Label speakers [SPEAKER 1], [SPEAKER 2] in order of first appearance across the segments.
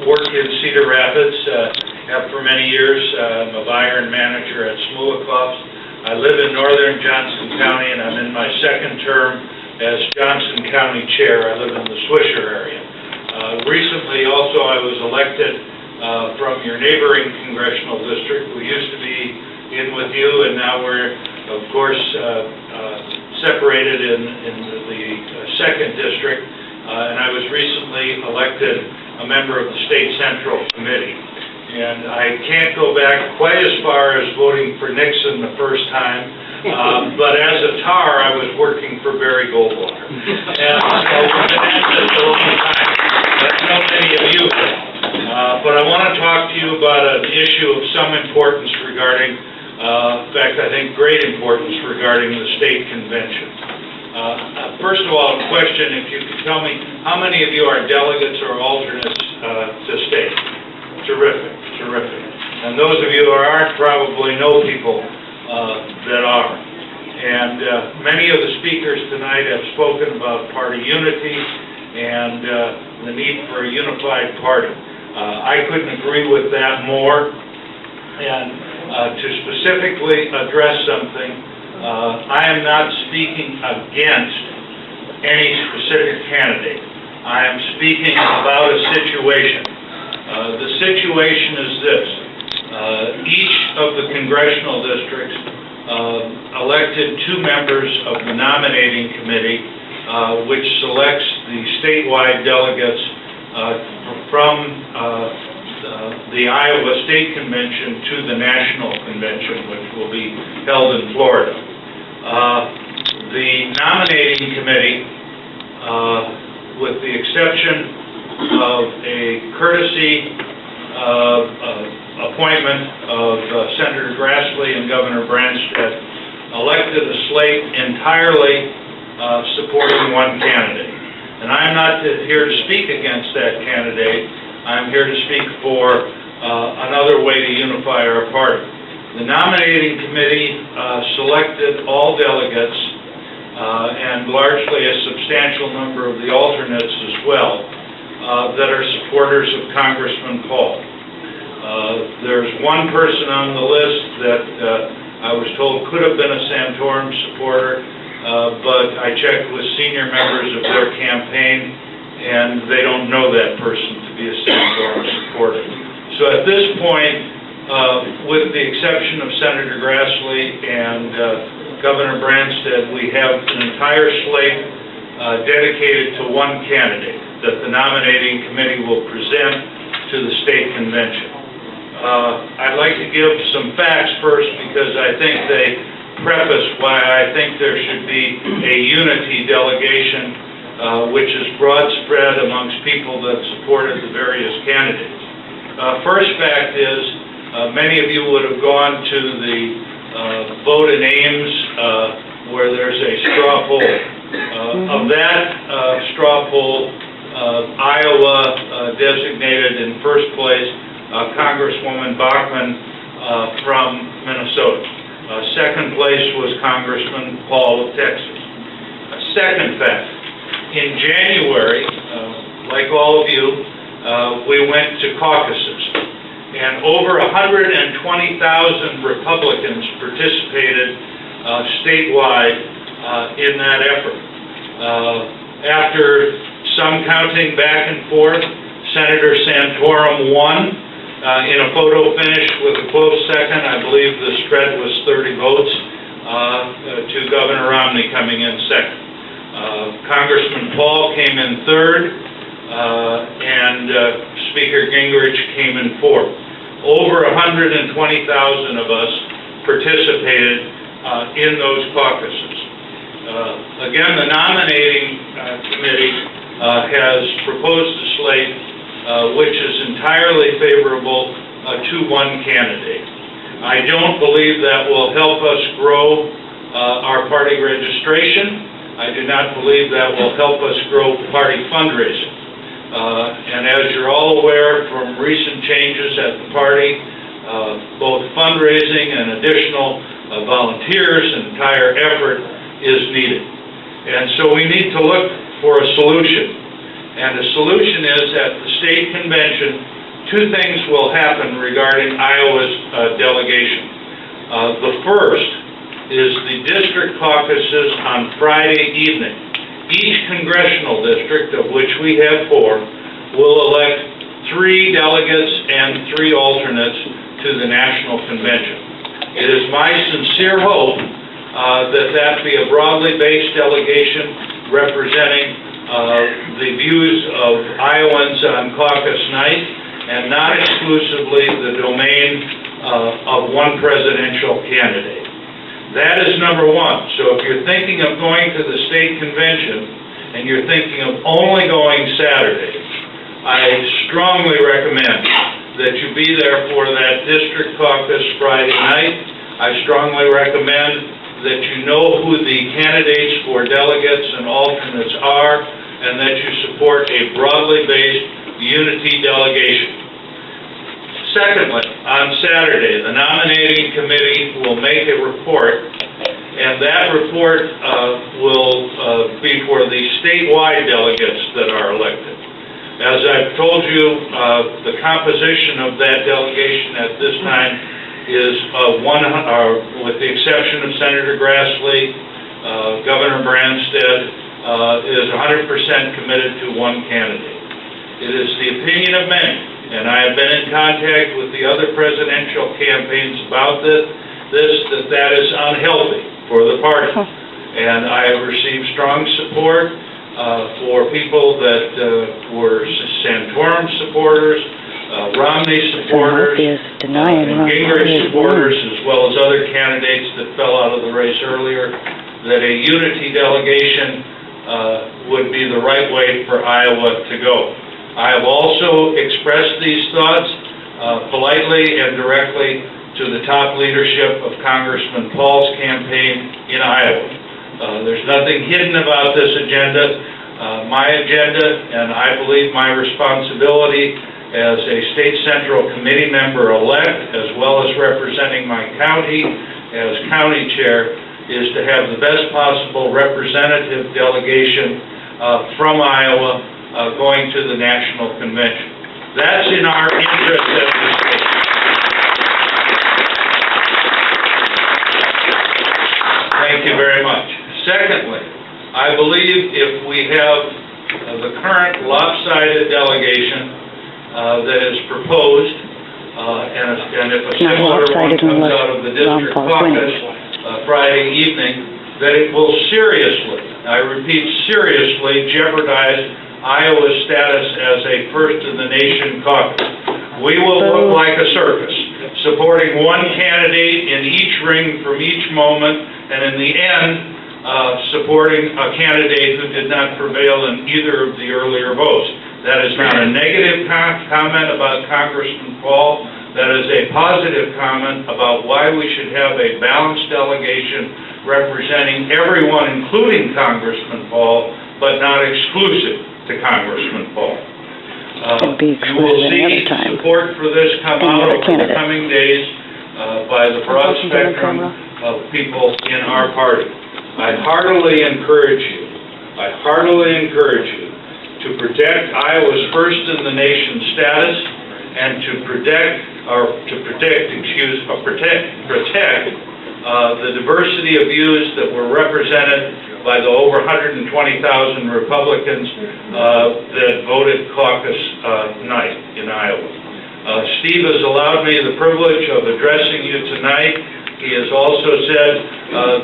[SPEAKER 1] work in Cedar Rapids, have for many years. I'm a buyer and manager at Smoothcloths. I live in northern Johnson County, and I'm in my second term as Johnson County Chair. I live in the Swisher area. Recently, also, I was elected from your neighboring congressional district. We used to be in with you, and now we're, of course, separated in the second district. And I was recently elected a member of the State Central Committee. And I can't go back quite as far as voting for Nixon the first time, but as a tar, I was working for Barry Goldwater. And so we've been at this a long time. I know many of you have. But I want to talk to you about an issue of some importance regarding, in fact, I think great importance regarding the state convention. First of all, a question, if you could tell me, how many of you are delegates or alternates to state? Terrific, terrific. And those of you who aren't probably know people that are. And many of the speakers tonight have spoken about party unity and the need for a unified party. I couldn't agree with that more. And to specifically address something, I am not speaking against any specific candidate. I am speaking about a situation. The situation is this. Each of the congressional districts elected 2 members of the nominating committee, which selects the statewide delegates from the Iowa State Convention to the National Convention, which will be held in Florida. The nominating committee, with the exception of a courtesy appointment of Senator Grassley and Governor Branstad, elected a slate entirely supporting one candidate. And I'm not here to speak against that candidate. I'm here to speak for another way to unify our party. The nominating committee selected all delegates and largely a substantial number of the alternates as well that are supporters of Congressman Paul. There's one person on the list that I was told could have been a Santorum supporter, but I checked with senior members of their campaign and they don't know that person to be a Santorum supporter. So at this point, with the exception of Senator Grassley and Governor Branstad, we have an entire slate dedicated to one candidate that the nominating committee will present to the state convention. I'd like to give some facts first because I think they preface why I think there should be a unity delegation which is broad spread amongst people that supported the various candidates. First fact is, many of you would have gone to the vote in Ames where there's a straw poll. Of that straw poll, Iowa designated in first place Congresswoman Bachmann from Minnesota. Second place was Congressman Paul of Texas. Second fact, in January, like all of you, we went to caucuses. And over 120,000 Republicans participated statewide in that effort. After some counting back and forth, Senator Santorum won in a photo finish with a close second. I believe the spread was 30 votes to Governor Romney coming in second. Congressman Paul came in third, and Speaker Gingrich came in fourth. Over 120,000 of us participated in those caucuses. Again, the nominating committee has proposed a slate which is entirely favorable to one candidate. I don't believe that will help us grow our party registration. I do not believe that will help us grow party fundraising. And as you're all aware from recent changes at the party, both fundraising and additional volunteers and entire effort is needed. And so we need to look for a solution. And the solution is at the state convention, two things will happen regarding Iowa's delegation. The first is the district caucuses on Friday evening. Each congressional district, of which we have 4, will elect 3 delegates and 3 alternates to the National Convention. It is my sincere hope that be a broadly based delegation representing the views of Iowans on caucus night and not exclusively the domain of one presidential candidate. That is number one. So if you're thinking of going to the state convention and you're thinking of only going Saturday, I strongly recommend that you be there for that district caucus Friday night. I strongly recommend that you know who the candidates for delegates and alternates are, and that you support a broadly based unity delegation. Secondly, on Saturday, the nominating committee will make a report, and that report will be for the statewide delegates that are elected. As I've told you, the composition of that delegation at this time is with the exception of Senator Grassley, Governor Branstad is 100% committed to one candidate. It is the opinion of many, and I have been in contact with the other presidential campaigns about that is unhealthy for the party. And I have received strong support for people that were Santorum supporters, ROMNEY supporters, and Gingrich supporters, as well as other candidates that fell out of the race earlier, that a unity delegation would be the right way for Iowa to go. I have also expressed these thoughts politely and directly to the top leadership of Congressman Paul's campaign in Iowa. There's nothing hidden about this agenda. My agenda, and I believe my responsibility as a State Central Committee member-elect, as well as representing my county as county chair, is to have the best possible representative delegation from Iowa going to the National Convention. That's in our interest as a state. Thank you very much. Secondly, I believe if we have the current lopsided delegation that is proposed, and if a similar one comes out of the district caucus Friday evening, that it will seriously, I repeat, seriously jeopardize Iowa's status as a first-in-the-nation caucus. We will look like a circus, supporting one candidate in each ring from each moment, and in the end, supporting a candidate who did not prevail in either of the earlier votes. That is not a negative comment about Congressman Paul. That is a positive comment about why we should have a balanced delegation representing everyone, including Congressman Paul, but not exclusive to Congressman Paul. You will see support for this come out over the coming days by the broad spectrum of people in our party. I heartily encourage you to protect Iowa's first-in-the-nation status and to protect the diversity of views that were represented by the over 120,000 Republicans that voted caucus night in Iowa. Steve has allowed me the privilege of addressing you tonight. He has also said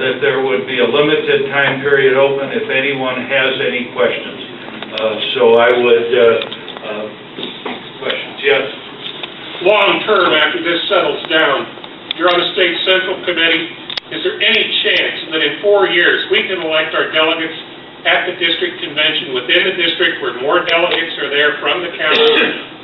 [SPEAKER 1] that there would be a limited time period open if anyone has any questions. So I would, questions, yes?
[SPEAKER 2] Long term, after this settles down, you're on the State Central Committee. Is there any chance that in 4 years we can elect our delegates at the district convention within the district where more delegates are there from the county?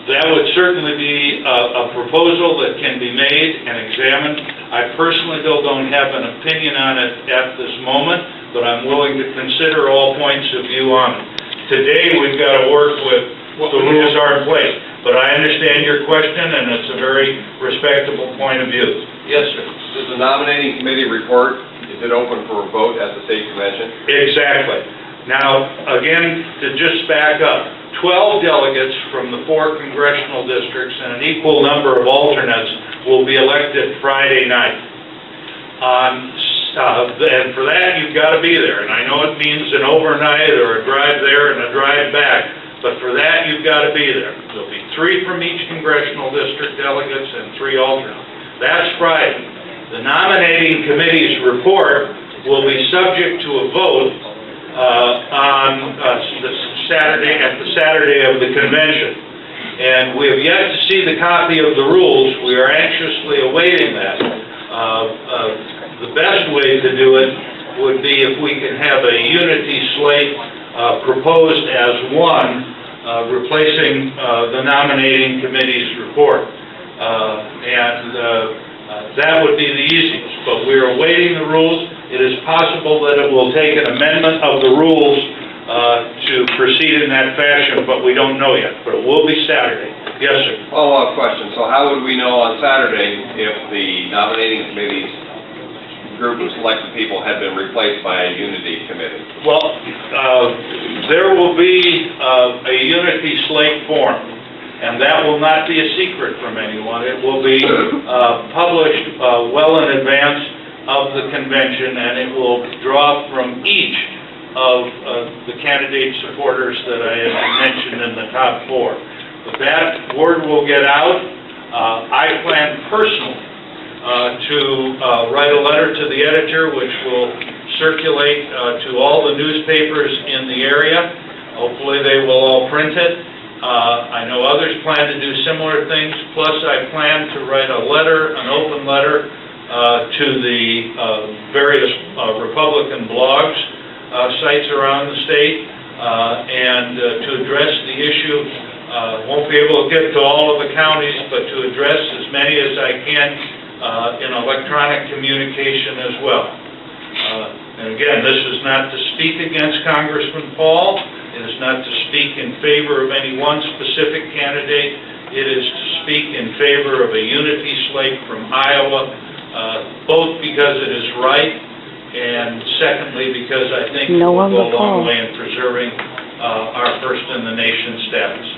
[SPEAKER 1] That would certainly be a proposal that can be made and examined. I personally don't have an opinion on it at this moment, but I'm willing to consider all points of view on it. Today, we've got to work with what the rules are in place, but I understand your question, and it's a very respectable point of view. Yes, sir.
[SPEAKER 3] Does the nominating committee report, is it open for a vote at the state convention?
[SPEAKER 1] Exactly. Now, again, to just back up, 12 delegates from the 4 congressional districts and an equal number of alternates will be elected Friday night. And for that, you've got to be there. And I know it means an overnight or a drive there and a drive back, but for that, you've got to be there. There'll be 3 from each congressional district delegates and 3 alternates. That's Friday. The nominating committee's report will be subject to a vote on the Saturday of the convention. And we have yet to see the copy of the rules. We are anxiously awaiting that. The best way to do it would be if we can have a unity slate proposed as one, replacing the nominating committee's report. That would be the easiest, but we are awaiting the rules. It is possible that it will take an amendment of the rules to proceed in that fashion, but we don't know yet. But it will be Saturday. Yes, sir.
[SPEAKER 3] Follow-up question. So how would we know on Saturday if the nominating committee's group of selected people had been replaced by a unity committee?
[SPEAKER 1] Well, there will be a unity slate formed, and that will not be a secret from anyone. It will be published well in advance of the convention, and it will draw from each of the candidate supporters that I had mentioned in the top 4. But that word will get out. I plan personally to write a letter to the editor, which will circulate to all the newspapers in the area. Hopefully they will all print it. I know others plan to do similar things, plus I plan to write a letter, an open letter, to the various Republican blogs, sites around the state, and to address the issue. Won't be able to get to all of the counties, but to address as many as I can in electronic communication as well. And again, this is not to speak against Congressman Paul. It is not to speak in favor of any one specific candidate. It is to speak in favor of a unity slate from Iowa, both because it is right, and secondly, because I think it will go a long way in preserving our first-in-the-nation status.